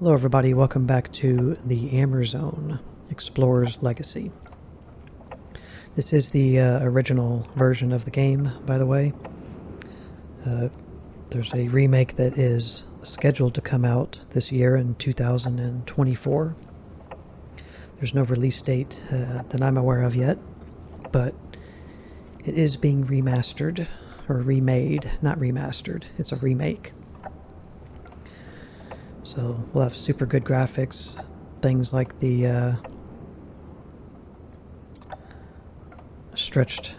Hello everybody, welcome back to the Amerzone Explorer's Legacy. This is the original version of the game, by the way. There's a remake that is scheduled to come out this year in 2024. There's no release date that I'm aware of yet, but it is being remastered, or remade, not remastered, it's a remake. So we'll have super good graphics, things like the stretched,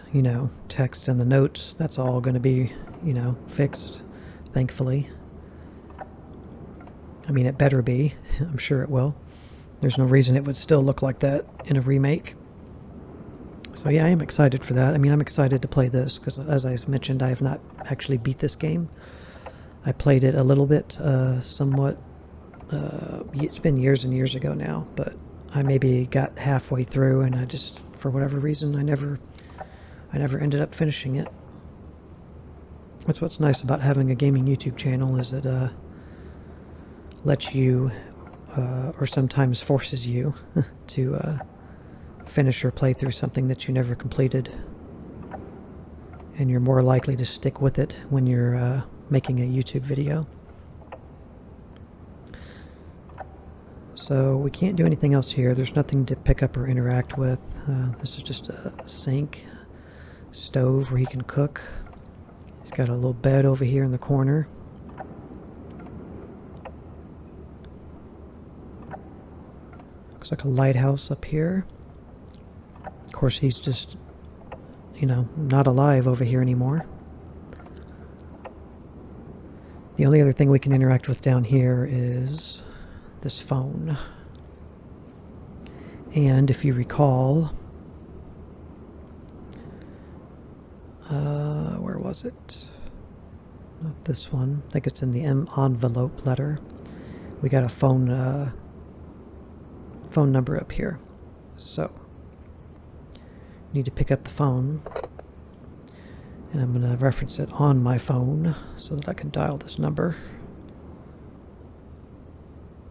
text and the notes. That's all going to be, fixed, thankfully. I mean, it better be. I'm sure it will. There's no reason it would still look like that in a remake. So yeah, I am excited for that. I mean, I'm excited to play this because, as I mentioned, I have not actually beat this game. I played it a little bit, somewhat. It's been years and years ago now, but I maybe got halfway through and I just, for whatever reason, I never ended up finishing it. That's what's nice about having a gaming YouTube channel, is it lets you, or sometimes forces you, to finish or play through something that you never completed. And you're more likely to stick with it when you're making a YouTube video. So we can't do anything else here. There's nothing to pick up or interact with. This is just a sink, stove where he can cook. He's got a little bed over here in the corner. Looks like a lighthouse up here. Of course, he's just, not alive over here anymore. The only other thing we can interact with down here is this phone. And if you recall, where was it? Not this one. I think it's in the envelope letter. We got a phone number up here. So, need to pick up the phone. And I'm going to reference it on my phone so that I can dial this number.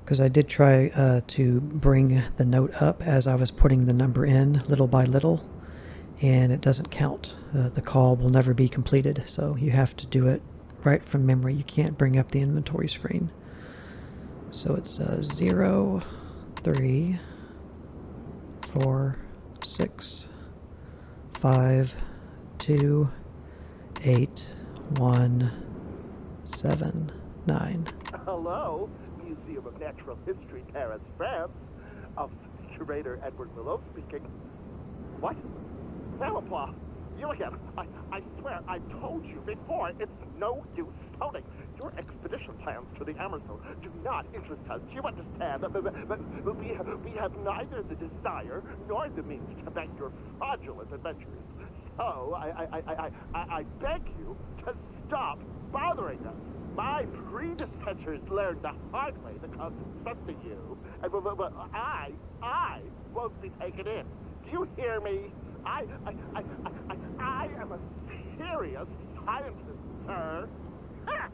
Because I did try to bring the note up as I was putting the number in little by little, and it doesn't count. The call will never be completed, so you have to do it right from memory. You can't bring up the inventory screen. So it's 0, 3, 4, 6, 5, 2, 8, 1, 7, 9. Hello, Museum of Natural History, Paris, France. Curator Edward Willow speaking. What? Malapla, you again. I swear, I told you before, it's no use phoning. Your expedition plans to the Amerzone do not interest us. Do you understand? But we have neither the desire nor the means to make your fraudulent adventures. So, I beg you to stop bothering us. My predecessors learned the hard way that caused success to you, and I won't be taken in. Do you hear me? I am a serious scientist, sir. Ha!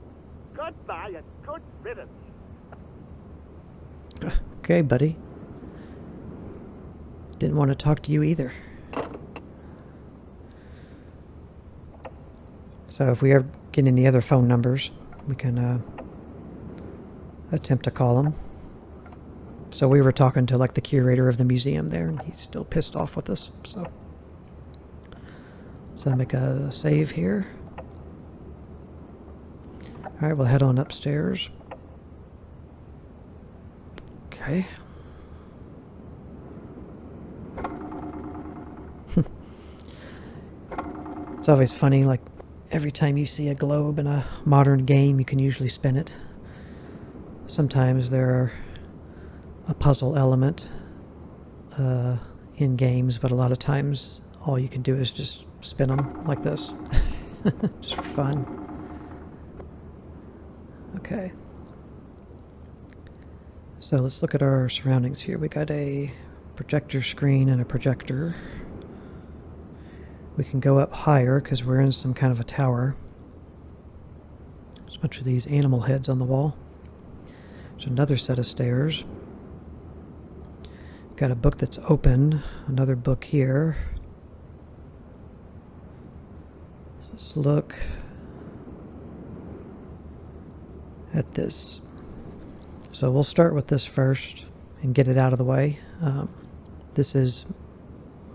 Goodbye and good riddance. Okay, buddy. Didn't want to talk to you either. So if we ever get any other phone numbers, we can attempt to call him. So we were talking to the curator of the museum there, and he's still pissed off with us. So make a save here. All right, we'll head on upstairs. Okay. It's always funny, every time you see a globe in a modern game, you can usually spin it. Sometimes there are a puzzle element in games, but a lot of times all you can do is just spin them like this. Just for fun. Okay. So let's look at our surroundings here. We got a projector screen and a projector. We can go up higher because we're in some kind of a tower. There's a bunch of these animal heads on the wall. There's another set of stairs. Got a book that's open, another book here. Let's look at this. So we'll start with this first and get it out of the way. This is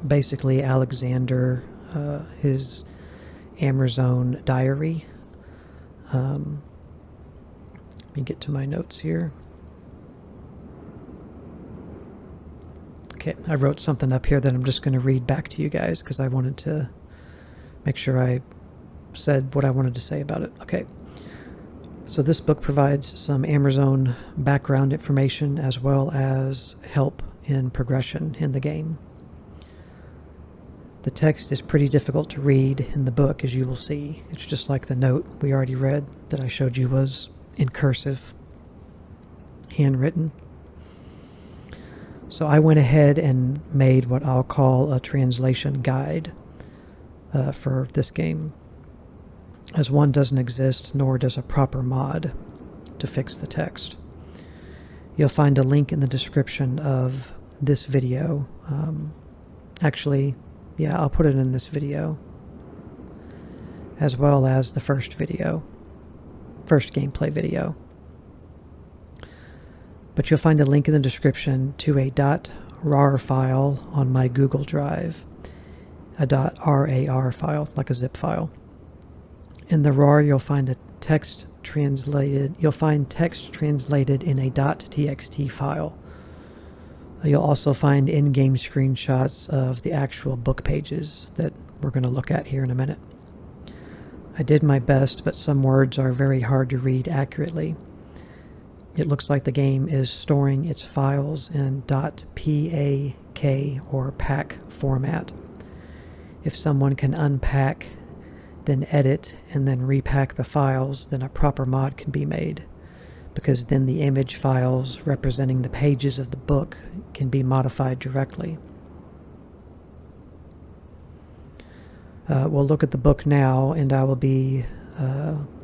basically Alexander, his Amerzone diary. Let me get to my notes here. Okay, I wrote something up here that I'm just going to read back to you guys because I wanted to make sure I said what I wanted to say about it. Okay, so this book provides some Amerzone background information as well as help in progression in the game. The text is pretty difficult to read in the book, as you will see. It's just like the note we already read that I showed you was in cursive, handwritten. So I went ahead and made what I'll call a translation guide for this game, as one doesn't exist, nor does a proper mod to fix the text. You'll find a link in the description of this video. Actually, yeah, I'll put it in this video, as well as the first gameplay video. But you'll find a link in the description to a .rar file on my Google Drive, a .rar file, like a zip file. In the RAR, you'll find text translated in a .txt file. You'll also find in-game screenshots of the actual book pages that we're going to look at here in a minute. I did my best, but some words are very hard to read accurately. It looks like the game is storing its files in .pak or PAK format. If someone can unpack, then edit, and then repack the files, then a proper mod can be made, because then the image files representing the pages of the book can be modified directly. We'll look at the book now, and I will be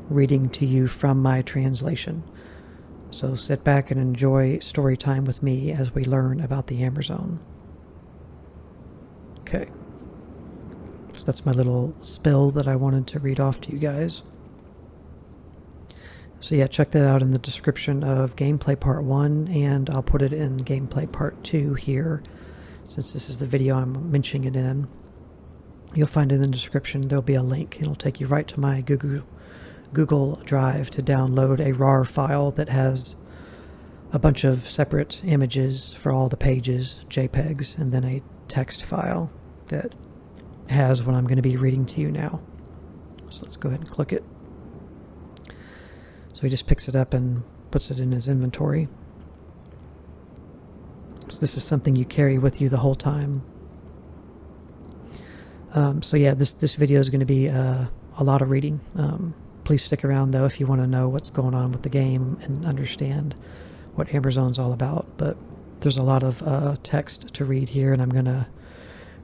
reading to you from my translation. So sit back and enjoy story time with me as we learn about the Amerzone. Okay. So that's my little spill that I wanted to read off to you guys. So yeah, check that out in the description of Gameplay Part 1, and I'll put it in Gameplay Part 2 here, since this is the video I'm mentioning it in. You'll find it in the description. There'll be a link. It'll take you right to my Google Drive to download a RAR file that has a bunch of separate images for all the pages, JPEGs, and then a text file that has what I'm going to be reading to you now. So let's go ahead and click it. So he just picks it up and puts it in his inventory. So this is something you carry with you the whole time. So yeah, this video is going to be a lot of reading. Please stick around though if you want to know what's going on with the game and understand what Amerzone's all about. But there's a lot of text to read here, and I'm going to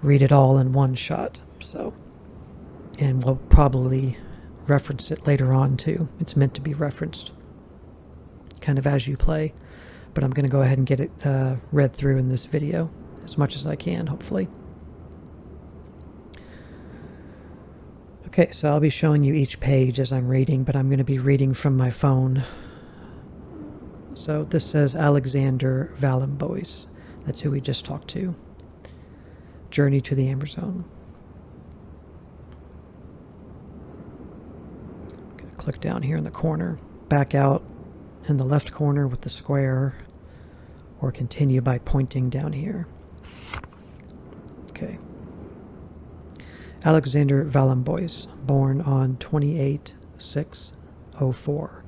read it all in one shot. So, and we'll probably reference it later on too. It's meant to be referenced kind of as you play, but I'm going to go ahead and get it read through in this video as much as I can, hopefully. Okay, so I'll be showing you each page as I'm reading, but I'm going to be reading from my phone. So this says Alexander Valenbois. That's who we just talked to. Journey to the Amerzone. Click down here in the corner, back out in the left corner with the square, or continue by pointing down here. Okay. Alexander Valenbois, born on 28/6/04.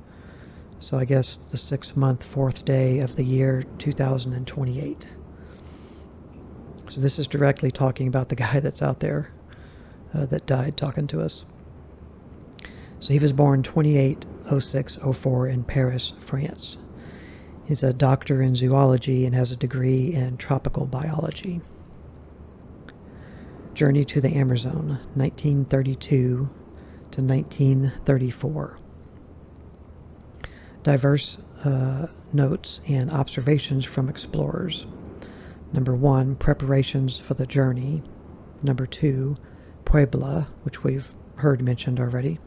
So I guess the 6th-month, 4th day of the year 2028. So this is directly talking about the guy that's out there that died talking to us. So he was born 28/06/04 in Paris, France. He's a doctor in zoology and has a degree in tropical biology. Journey to the Amerzone, 1932 to 1934. diverse notes and observations from explorers. Number 1, preparations for the journey. Number 2, Puebla, which we've heard mentioned already.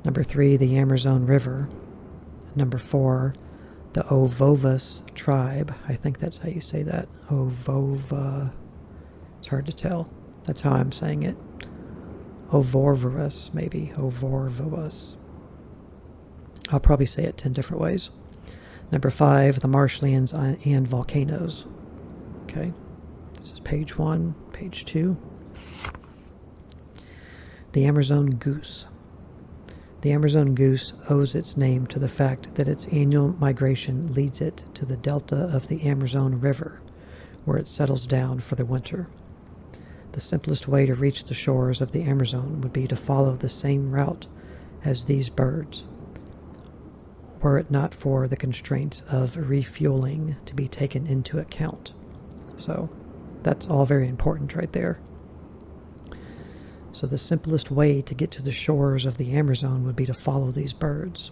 Number 3, the Amerzone River. Number 4, the Ovovas tribe. I think that's how you say that. Ovova. It's hard to tell. That's how I'm saying it. Ovorvorus, maybe. Ovorvorus. I'll probably say it 10 different ways. Number 5, the marshlands and volcanoes. Okay. This is page 1. Page 2. The Amerzone goose. The Amerzone goose owes its name to the fact that its annual migration leads it to the delta of the Amerzone River, where it settles down for the winter. The simplest way to reach the shores of the Amerzone would be to follow the same route as these birds, were it not for the constraints of refueling to be taken into account. So that's all very important right there. So the simplest way to get to the shores of the Amerzone would be to follow these birds.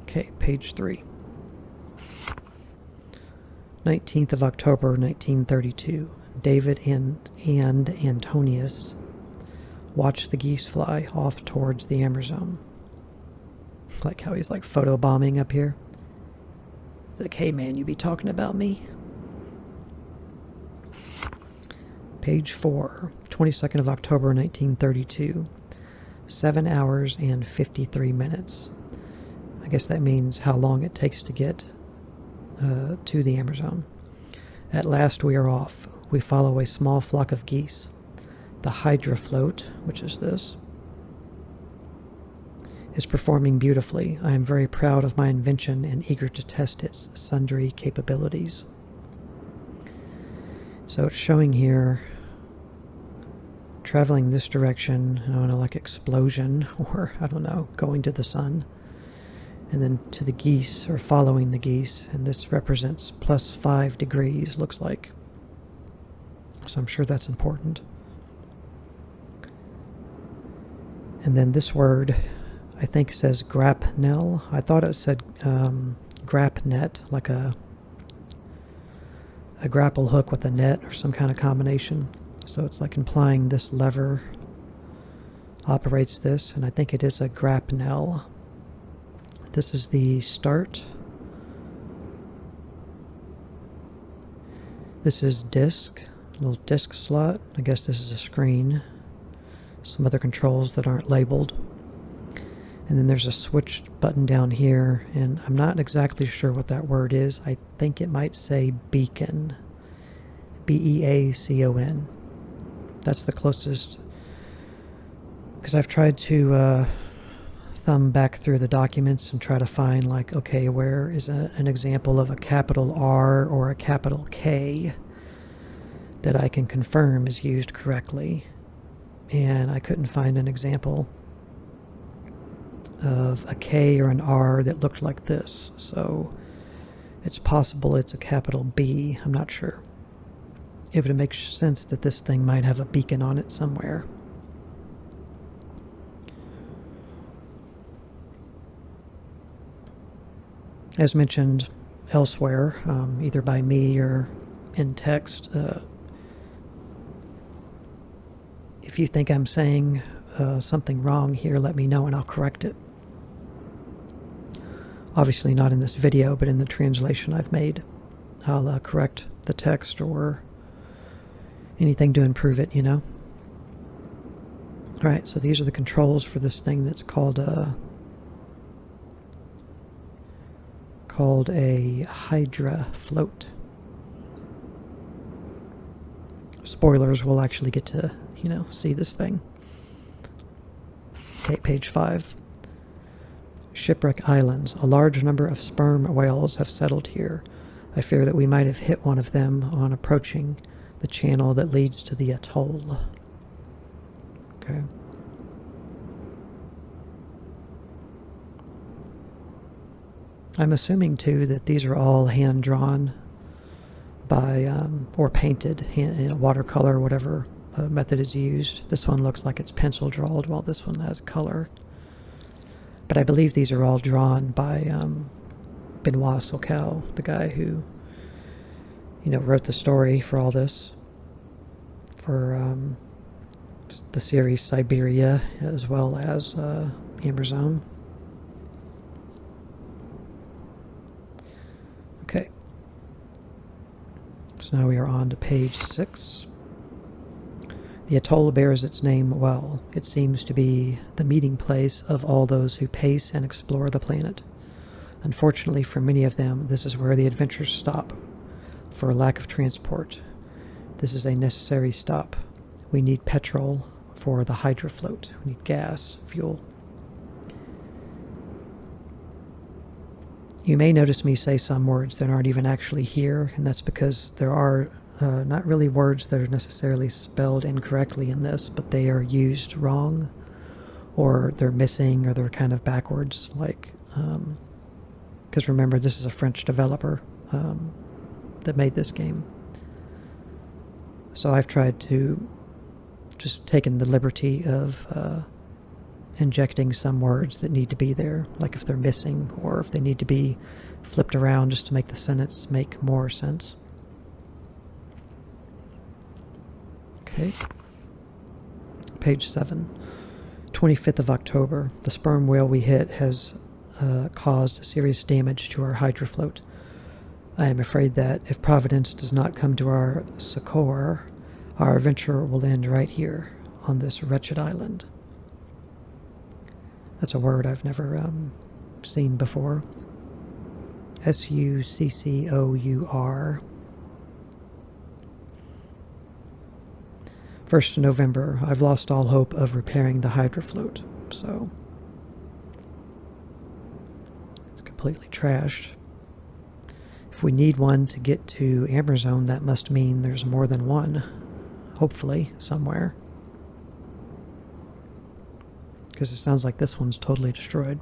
Okay, page 3. 19th of October, 1932. David and Antonius watch the geese fly off towards the Amerzone. Like how he's like photobombing up here. Like, hey man, you be talking about me? Page 4, 22nd of October, 1932. 7 hours and 53 minutes. I guess that means how long it takes to get to the Amerzone. At last we are off. We follow a small flock of geese. The Hydra float, which is this, is performing beautifully. I am very proud of my invention and eager to test its sundry capabilities. So it's showing here traveling this direction, I don't know, like explosion, or I don't know, going to the sun. And then to the geese, or following the geese, and this represents +5 degrees, looks like. So I'm sure that's important. And then this word, I think says grapnel. I thought it said grap net, like a grapple hook with a net or some kind of combination. So it's like implying this lever operates this, and I think it is a grapnel. This is the start. This is disk, little disk slot. I guess this is a screen. Some other controls that aren't labeled. And then there's a switch button down here, and I'm not exactly sure what that word is. I think it might say beacon. B-E-A-C-O-N. That's the closest, because I've tried to thumb back through the documents and try to find, like, okay, where is an example of a capital R or a capital K that I can confirm is used correctly. And I couldn't find an example of a K or an R that looked like this. So it's possible it's a capital B. I'm not sure. It would make sense that this thing might have a beacon on it somewhere. As mentioned elsewhere, either by me or in text, if you think I'm saying something wrong here, let me know and I'll correct it. Obviously not in this video, but in the translation I've made. I'll correct the text or anything to improve it, you know. Alright, so these are the controls for this thing that's called a Hydra float. Spoilers, we'll actually get to, you know, see this thing. Okay, page 5. Shipwreck Islands. A large number of sperm whales have settled here. I fear that we might have hit one of them on approaching the channel that leads to the atoll. Okay. I'm assuming, too, that these are all hand-drawn by, or painted, watercolor, whatever method is used. This one looks like it's pencil drawed, while this one has color. But I believe these are all drawn by Benoit Socal, the guy who, wrote the story for all this, for the series Siberia, as well as Amerzone. Okay. So now we are on to page 6. The atoll bears its name well. It seems to be the meeting place of all those who pace and explore the planet. Unfortunately for many of them, this is where the adventures stop. For lack of transport, this is a necessary stop. We need petrol for the hydrofloat. We need gas, fuel. You may notice me say some words that aren't even actually here, and that's because there are not really words that are necessarily spelled incorrectly in this, but they are used wrong, or they're missing, or they're kind of backwards, like, because remember, this is a French developer that made this game. So I've tried to just taken the liberty of injecting some words that need to be there, like if they're missing, or if they need to be flipped around just to make the sentence make more sense. Okay. Page 7. 25th of October. The sperm whale we hit has caused serious damage to our hydrofloat. I am afraid that if Providence does not come to our succor, our adventure will end right here, on this wretched island. That's a word I've never seen before. Succour. 1st of November. I've lost all hope of repairing the hydrofloat, so it's completely trashed. If we need one to get to Amerzone, that must mean there's more than one, hopefully, somewhere. Because it sounds like this one's totally destroyed.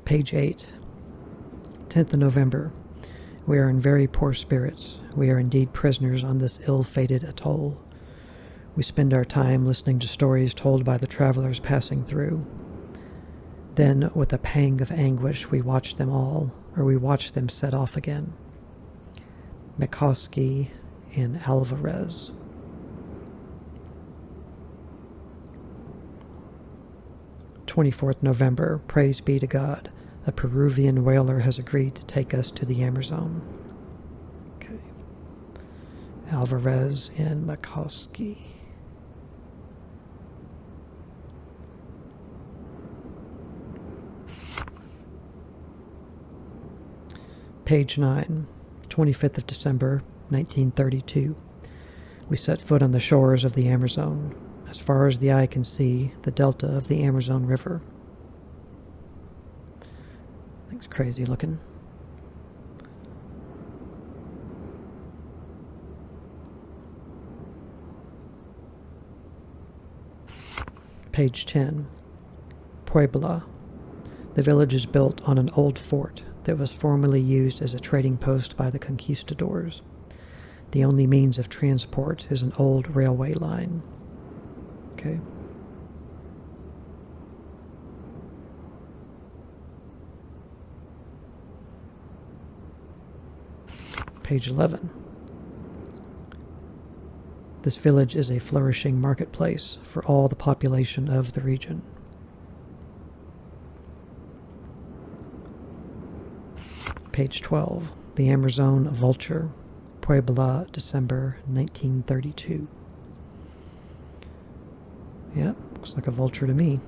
Page 8. 10th of November. We are in very poor spirits. We are indeed prisoners on this ill-fated atoll. We spend our time listening to stories told by the travelers passing through. Then, with a pang of anguish, we watch them set off again. Mikowski and Alvarez. 24th November. Praise be to God. A Peruvian whaler has agreed to take us to the Amerzone. Okay. Alvarez and Mikowski. Page 9. 25th of December, 1932. We set foot on the shores of the Amerzone. As far as the eye can see, the delta of the Amerzone River. Thing's crazy looking. Page 10. Puebla. The village is built on an old fort that was formerly used as a trading post by the conquistadors. The only means of transport is an old railway line. Okay. Page 11. This village is a flourishing marketplace for all the population of the region. Page 12. The Amerzone Vulture, Puebla, December 1932. Yeah, looks like a vulture to me.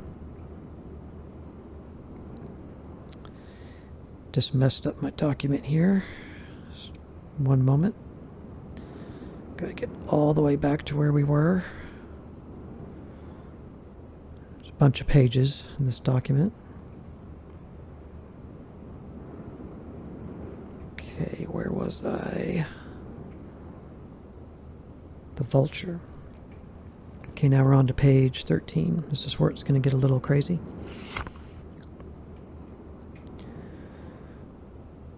Just messed up my document here. Just one moment. Gotta get all the way back to where we were. There's a bunch of pages in this document. Okay, where was I? The vulture. Okay, now we're on to page 13. This is where it's going to get a little crazy.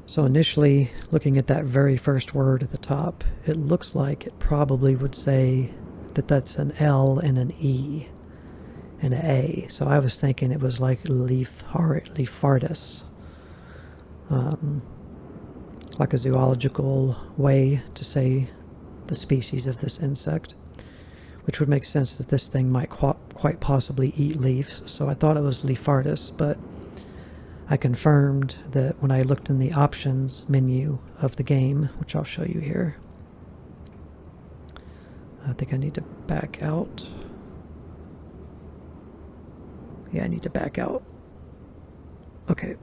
So initially, looking at that very first word at the top, it looks like it probably would say that that's an L and an E and an A. So I was thinking it was like Leafardus. Like a zoological way to say the species of this insect, which would make sense that this thing might quite possibly eat leaves. So I thought it was Leafardus, but I confirmed that when I looked in the options menu of the game, which I'll show you here. I think I need to back out. Yeah, I need to back out. Okay.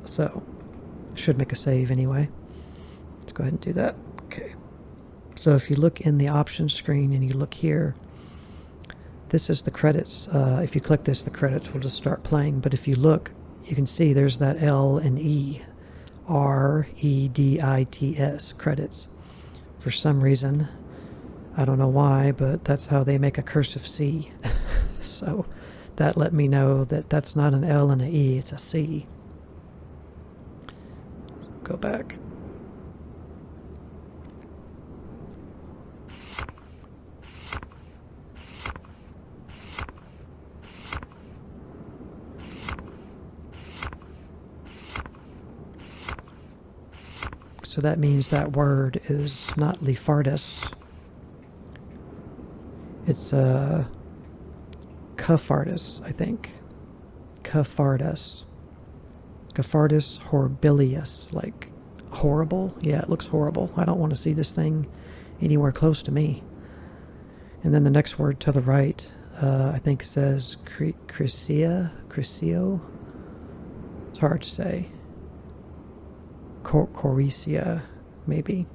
So, should make a save anyway. Let's go ahead and do that. Okay. So if you look in the options screen and you look here, this is the credits. If you click this, the credits will just start playing. But if you look, you can see there's that L and E. REDITS, credits. For some reason, I don't know why, but that's how they make a cursive C. So that let me know that that's not an L and an E, it's a C. Go back. So that means that word is not Leafardus. It's Cuffardus, I think. Cuffardus. Cuffardus horribilius, like horrible. Yeah, it looks horrible. I don't want to see this thing anywhere close to me. And then the next word to the right, I think says Crisio. It's hard to say. Coricia, maybe.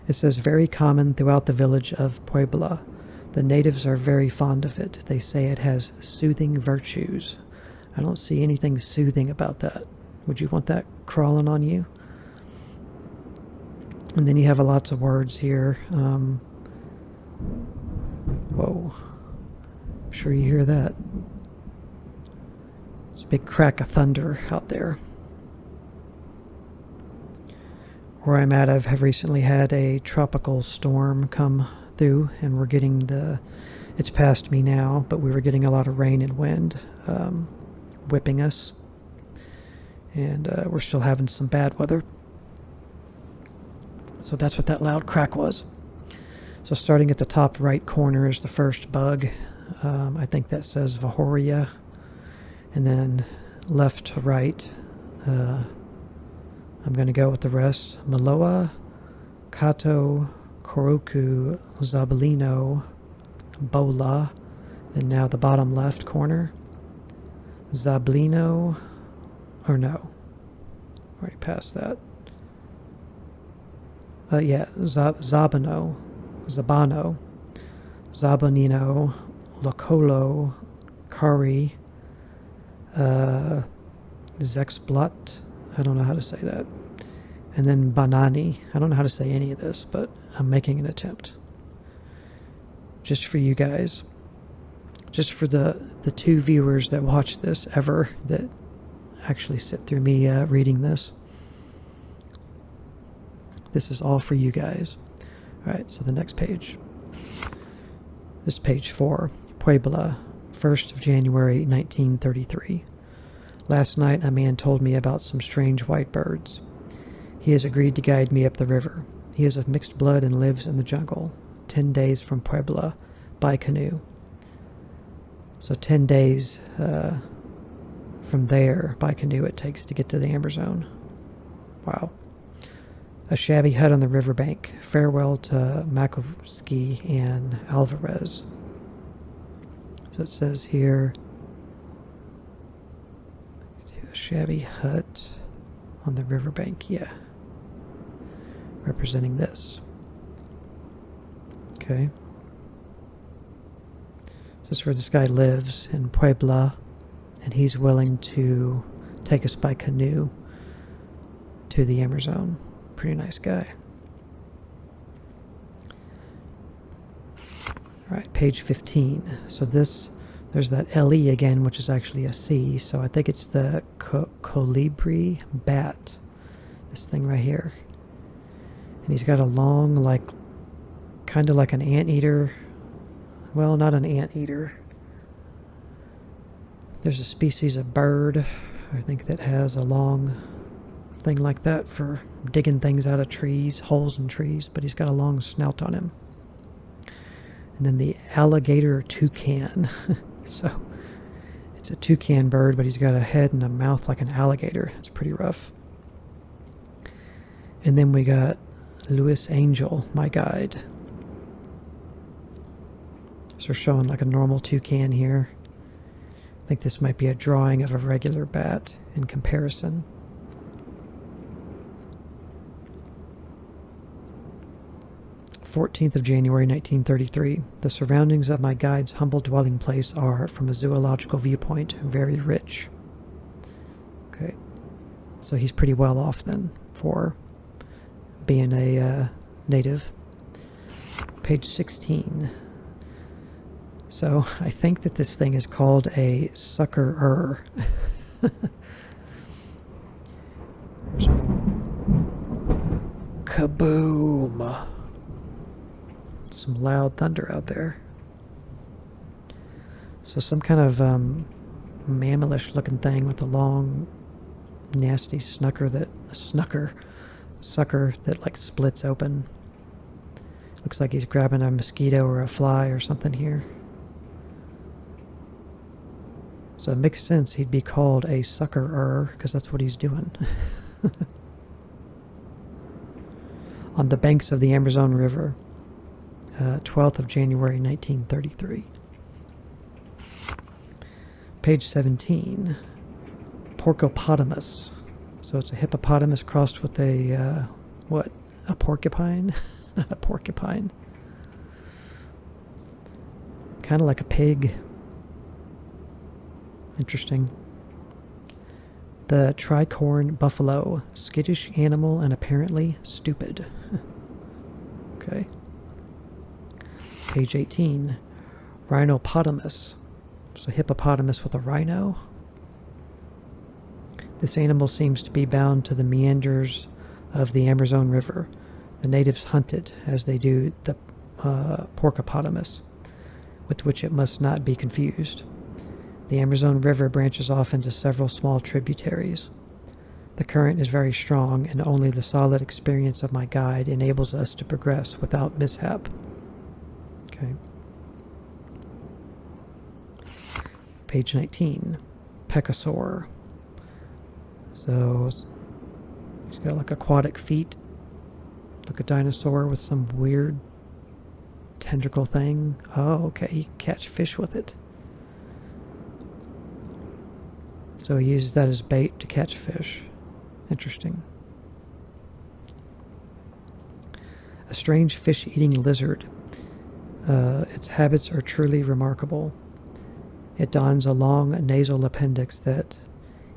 It says very common throughout the village of Puebla. The natives are very fond of it. They say it has soothing virtues. I don't see anything soothing about that. Would you want that crawling on you? And then you have lots of words here. Whoa. I'm sure you hear that. It's a big crack of thunder out there. Where I'm at, I've recently had a tropical storm come through, and we're getting it's past me now, but we were getting a lot of rain and wind whipping us, and we're still having some bad weather. So that's what that loud crack was. So starting at the top right corner is the first bug. I think that says Vahoria, and then left to right, I'm going to go with the rest. Maloa, Kato, Koroku, Zabalino, Bola, then now the bottom left corner. Zablino, or no, already passed that. Zabano, Zabanino, Locolo, Kari, Zexblut, I don't know how to say that. And then Banani. I don't know how to say any of this, but I'm making an attempt. Just for you guys. Just for the two viewers that watch this ever, that actually sit through me reading this. This is all for you guys. Alright, so the next page. This is page 4. Puebla, 1st of January, 1933. Last night a man told me about some strange white birds. He has agreed to guide me up the river. He is of mixed blood and lives in the jungle. 10 days from Puebla, by canoe. So 10 days from there, by canoe, it takes to get to the Amerzone. Wow. A shabby hut on the riverbank. Farewell to Makovsky and Alvarez. So it says here, a shabby hut on the riverbank, yeah. Representing this. Okay. This is where this guy lives, in Puebla, and he's willing to take us by canoe to the Amerzone. Pretty nice guy. Alright, page 15. So there's that LE again, which is actually a C. So I think it's the colibri bat. This thing right here. And he's got a long, like, kind of like an anteater. Well, not an anteater. There's a species of bird, I think, that has a long thing like that for digging things out of trees, holes in trees, but he's got a long snout on him. And then the alligator toucan. So it's a toucan bird, but he's got a head and a mouth like an alligator. It's pretty rough. And then we got Louis Angel, my guide. So we're showing like a normal toucan here. I think this might be a drawing of a regular bat in comparison. "14th of January 1933. The surroundings of my guide's humble dwelling place are, from a zoological viewpoint, very rich." Okay, so he's pretty well off then for being a native. Page 16. So I think that this thing is called a sucker-er. Kaboom! Some loud thunder out there. So some kind of mammalish looking thing with a long, nasty sucker that like splits open. Looks like he's grabbing a mosquito or a fly or something here. So it makes sense he'd be called a sucker-er, because that's what he's doing. On the banks of the Amerzone River, 12th of January 1933. Page 17. Porcopotamus. So it's a hippopotamus crossed with a, what? A porcupine? Not a porcupine. Kind of like a pig. Interesting. The tricorn buffalo. Skittish animal and apparently stupid. Okay. Page 18. Rhinopotamus. So hippopotamus with a rhino. This animal seems to be bound to the meanders of the Amerzone River. The natives hunt it, as they do the porcopotamus, with which it must not be confused. The Amerzone River branches off into several small tributaries. The current is very strong, and only the solid experience of my guide enables us to progress without mishap. Okay. Page 19. Pecosaur. So he's got like aquatic feet, like a dinosaur with some weird tentacle thing. Oh, okay, he can catch fish with it. So he uses that as bait to catch fish. Interesting. A strange fish-eating lizard. Its habits are truly remarkable. It dons a long nasal appendix that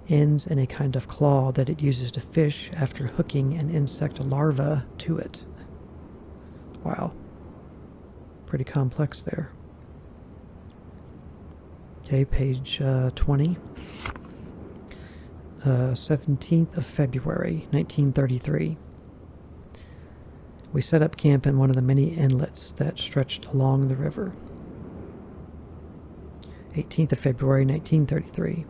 ends in a kind of claw that it uses to fish after hooking an insect larva to it. Wow. Pretty complex there. Okay, page 20. 17th of February, 1933. We set up camp in one of the many inlets that stretched along the river. 18th of February, 1933.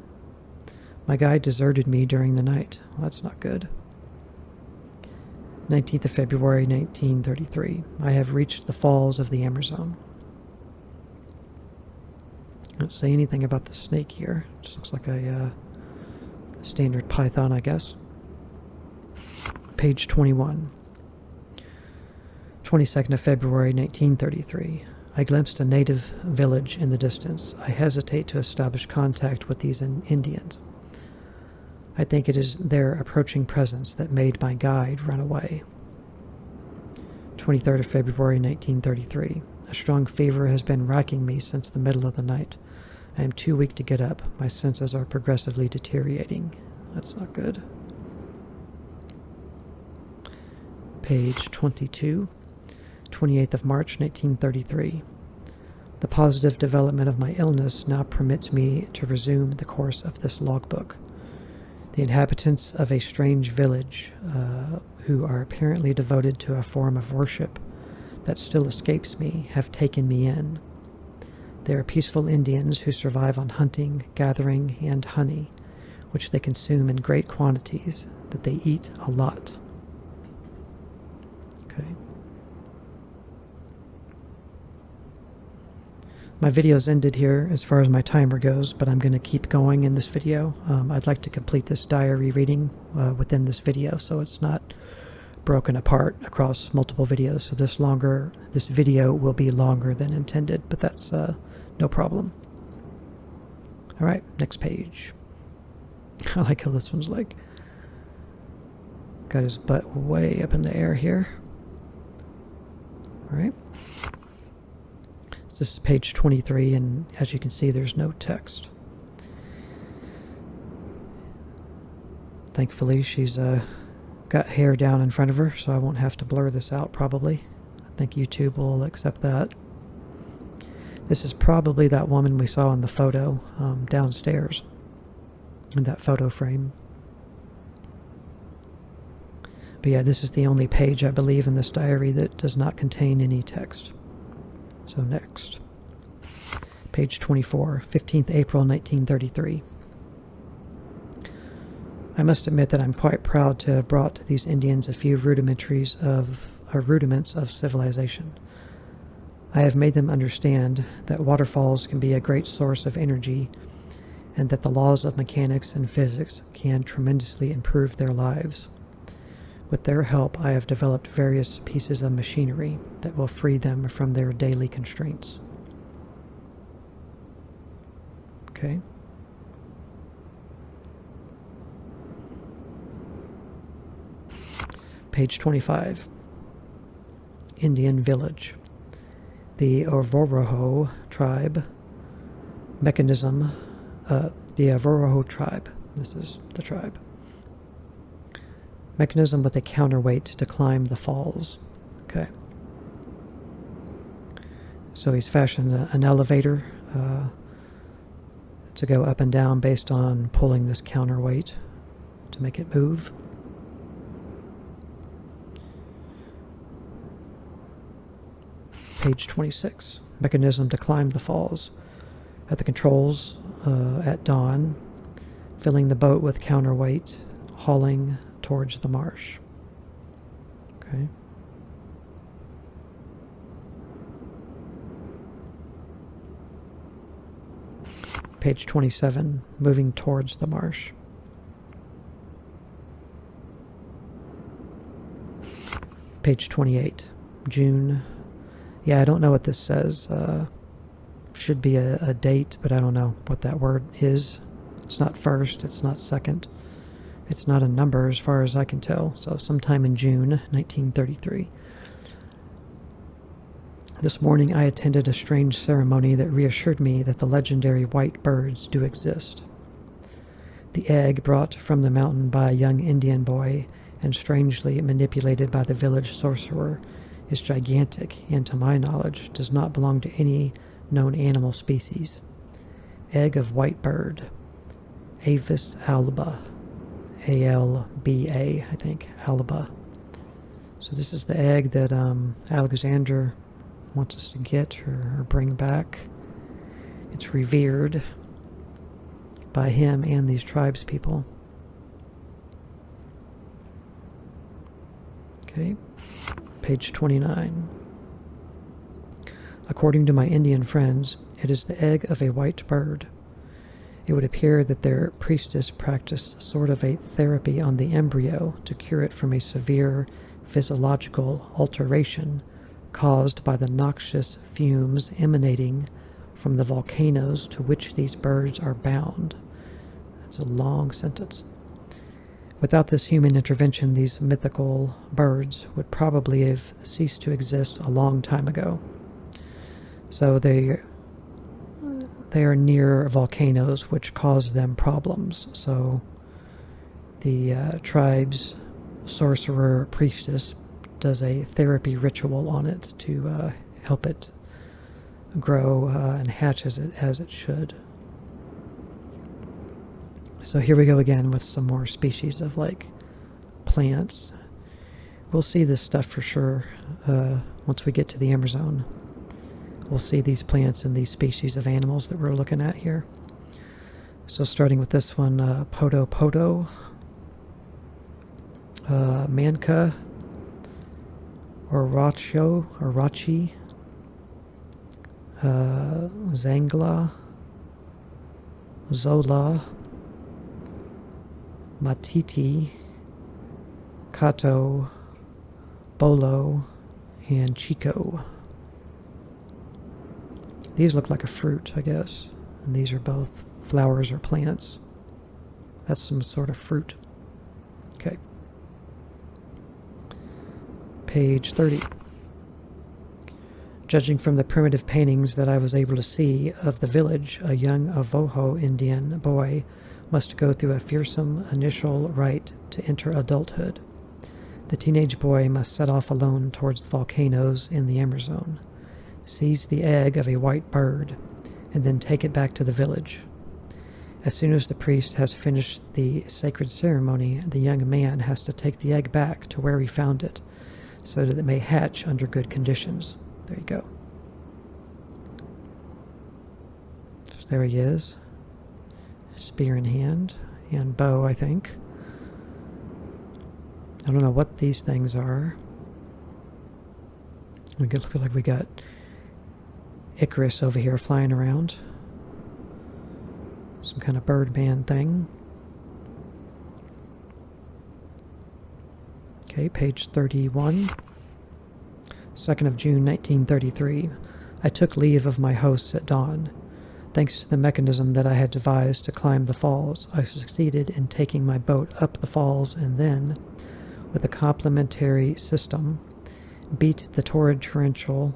My guide deserted me during the night. Well, that's not good. 19th of February, 1933. I have reached the falls of the Amerzone. I don't say anything about the snake here. It just looks like a standard python, I guess. Page 21. 22nd of February, 1933. I glimpsed a native village in the distance. I hesitate to establish contact with these Indians. I think it is their approaching presence that made my guide run away. 23rd of February, 1933. A strong fever has been racking me since the middle of the night. I am too weak to get up. My senses are progressively deteriorating. That's not good. Page 22. 28th of March, 1933. The positive development of my illness now permits me to resume the course of this logbook. The inhabitants of a strange village, who are apparently devoted to a form of worship that still escapes me, have taken me in. They are peaceful Indians who survive on hunting, gathering, and honey, which they consume in great quantities, that they eat a lot. Okay. My video's ended here as far as my timer goes, but I'm going to keep going in this video. I'd like to complete this diary reading within this video so it's not broken apart across multiple videos. So this video will be longer than intended, but that's no problem. All right, next page. I like how this one's like got his butt way up in the air here. All right. So this is page 23, and as you can see, there's no text. Thankfully, she's got hair down in front of her, so I won't have to blur this out probably. I think YouTube will accept that. This is probably that woman we saw in the photo downstairs in that photo frame. But yeah, this is the only page, I believe, in this diary that does not contain any text. So next. Page 24, 15th April 1933. I must admit that I'm quite proud to have brought to these Indians a few rudiments of civilization. I have made them understand that waterfalls can be a great source of energy, and that the laws of mechanics and physics can tremendously improve their lives. With their help, I have developed various pieces of machinery that will free them from their daily constraints. Okay. Page 25. Indian village. The Avoroho tribe. Mechanism. The Avoroho tribe. This is the tribe. Mechanism with a counterweight to climb the falls. Okay. So he's fashioned an elevator to go up and down based on pulling this counterweight to make it move. Page 26. Mechanism to climb the falls. At the controls at dawn, filling the boat with counterweight, hauling towards the marsh. Okay. Page 27, moving towards the marsh. Page 28, June. Yeah, I don't know what this says. Should be a date, but I don't know what that word is. It's not first, it's not second. It's not a number as far as I can tell. So sometime in June 1933. This morning I attended a strange ceremony that reassured me that the legendary white birds do exist. The egg brought from the mountain by a young Indian boy and strangely manipulated by the village sorcerer is gigantic and, to my knowledge, does not belong to any known animal species. Egg of white bird. Avis alba. A-L-B-A, I think. Alba. So this is the egg that Alexander wants us to get or bring back. It's revered by him and these tribes people. Okay. Page 29. According to my Indian friends, it is the egg of a white bird. It would appear that their priestess practiced sort of a therapy on the embryo to cure it from a severe physiological alteration caused by the noxious fumes emanating from the volcanoes to which these birds are bound. That's a long sentence. Without this human intervention, these mythical birds would probably have ceased to exist a long time ago. So they are near volcanoes, which cause them problems. So the tribe's sorcerer priestess does a therapy ritual on it to help it grow and hatch as it should. So here we go again with some more species of like plants. We'll see this stuff for sure once we get to the Amerzone. We'll see these plants and these species of animals that we're looking at here. So starting with this one, Podo, Manka, Rachi, Zangla, Zola, Matiti, Kato, Bolo, and Chico. These look like a fruit, I guess. And these are both flowers or plants. That's some sort of fruit. Okay. Page 30. Judging from the primitive paintings that I was able to see of the village, a young Avoho Indian boy must go through a fearsome initial rite to enter adulthood. The teenage boy must set off alone towards the volcanoes in the Amerzone, seize the egg of a white bird, and then take it back to the village. As soon as the priest has finished the sacred ceremony, the young man has to take the egg back to where he found it, so that it may hatch under good conditions. There you go. So there he is. Spear in hand and bow, I think. I don't know what these things are. It looks like we got Icarus over here flying around. Some kind of birdman thing. Okay, page 31. 2nd of June, 1933. I took leave of my hosts at dawn. Thanks to the mechanism that I had devised to climb the falls, I succeeded in taking my boat up the falls and then, with a complementary system, beat the torrential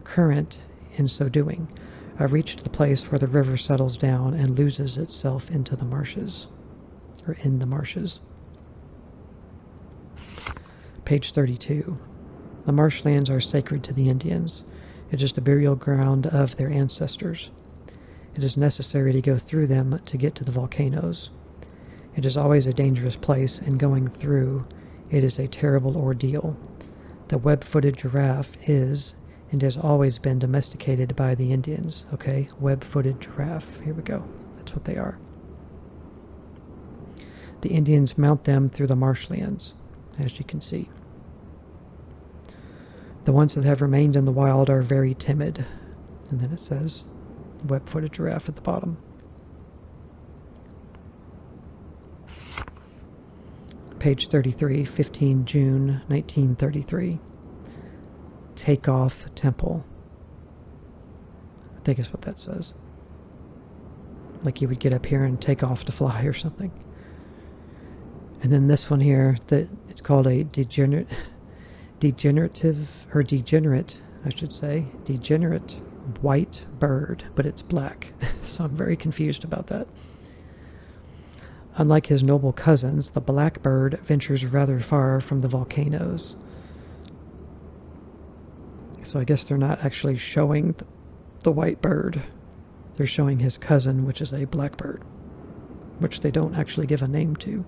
current. In so doing, I reached the place where the river settles down and loses itself into the marshes, or in the marshes. Page 32. The marshlands are sacred to the Indians. It is the burial ground of their ancestors. It is necessary to go through them to get to the volcanoes. It is always a dangerous place, and going through it is a terrible ordeal. The web-footed giraffe is and has always been domesticated by the Indians. Okay, web-footed giraffe. Here we go. That's what they are. The Indians mount them through the marshlands, as you can see. The ones that have remained in the wild are very timid. And then it says web-footed giraffe at the bottom. Page 33, 15 June 1933. Takeoff Temple. I think is what that says. Like you would get up here and take off to fly or something. And then this one here, that it's called a degenerate, I should say, degenerate white bird, but it's black. So I'm very confused about that. Unlike his noble cousins, the blackbird ventures rather far from the volcanoes. So I guess they're not actually showing the white bird. They're showing his cousin, which is a blackbird, which they don't actually give a name to.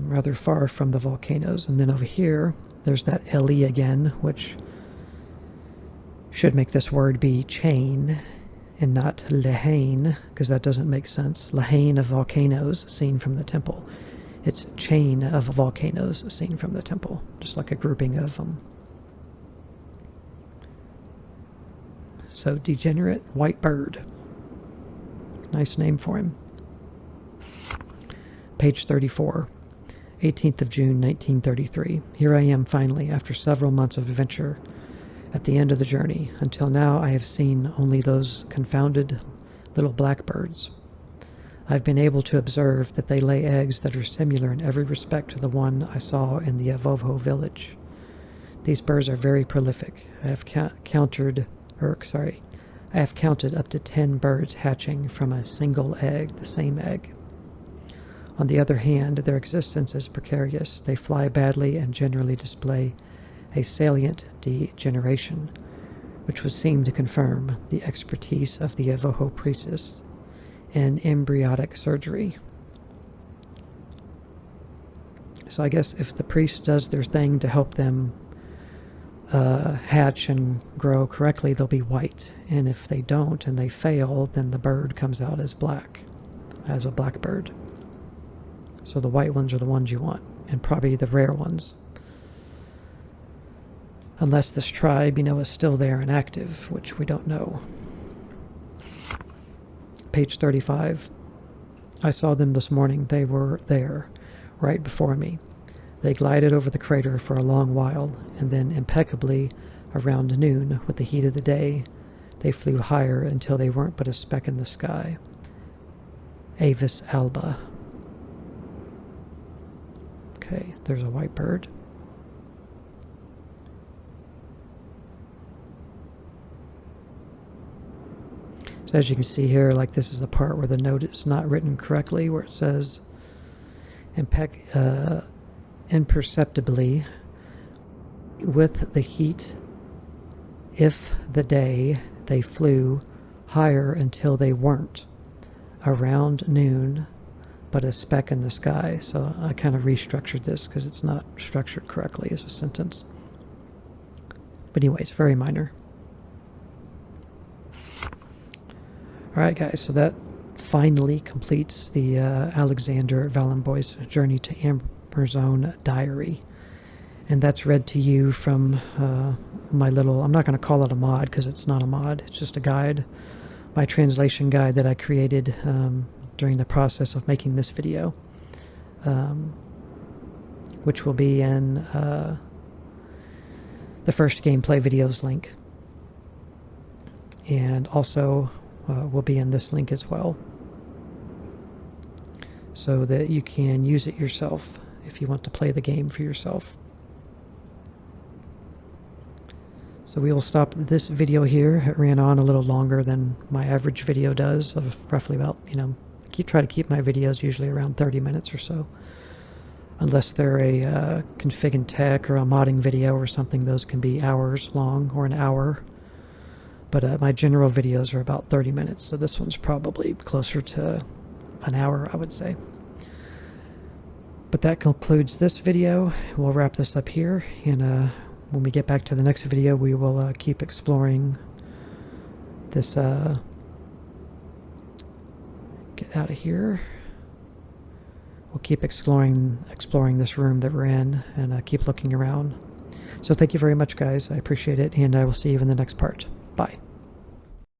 Rather far from the volcanoes. And then over here, there's that LE again, which should make this word be chain and not lehane, because that doesn't make sense. Lehane of volcanoes seen from the temple. It's chain of volcanoes seen from the temple, just like a grouping of them. So, degenerate white bird. Nice name for him. Page 34, 18th of June, 1933. Here I am finally, after several months of adventure, at the end of the journey. Until now, I have seen only those confounded little blackbirds. I've been able to observe that they lay eggs that are similar in every respect to the one I saw in the Avoho village. These birds are very prolific. I have counted up to 10 birds hatching from a single egg, the same egg. On the other hand, their existence is precarious. They fly badly and generally display a salient degeneration. which would seem to confirm the expertise of the Avoho priestess in embryonic surgery. So I guess if the priest does their thing to help them hatch and grow correctly, they'll be white. And if they don't and they fail, then the bird comes out as black, as a black bird. So the white ones are the ones you want, and probably the rare ones. Unless this tribe, is still there and active, which we don't know. Page 35. I saw them this morning. They were there, right before me. They glided over the crater for a long while, and then impeccably, around noon, with the heat of the day, they flew higher until they weren't but a speck in the sky. Avis alba. Okay, there's a white bird. So as you can see here, like this is the part where the note is not written correctly, where it says imperceptibly with the heat if the day they flew higher until they weren't around noon but a speck in the sky. So I kind of restructured this because it's not structured correctly as a sentence. But anyways, very minor. Alright guys, so that finally completes the Alexander Valenboy's Journey to Amerzone diary. And that's read to you from my little, I'm not going to call it a mod because it's not a mod, it's just a guide. My translation guide that I created during the process of making this video. Which will be in the first gameplay videos link. And also will be in this link as well, so that you can use it yourself if you want to play the game for yourself. So we will stop this video here. It ran on a little longer than my average video does, of roughly about, try to keep my videos usually around 30 minutes or so. Unless they're a config and tech or a modding video or something, those can be hours long or an hour. But my general videos are about 30 minutes, so this one's probably closer to an hour, I would say. But that concludes this video. We'll wrap this up here, and when we get back to the next video, we will keep exploring this. Get out of here. We'll keep exploring this room that we're in, and keep looking around. So thank you very much, guys. I appreciate it, and I will see you in the next part. Bye.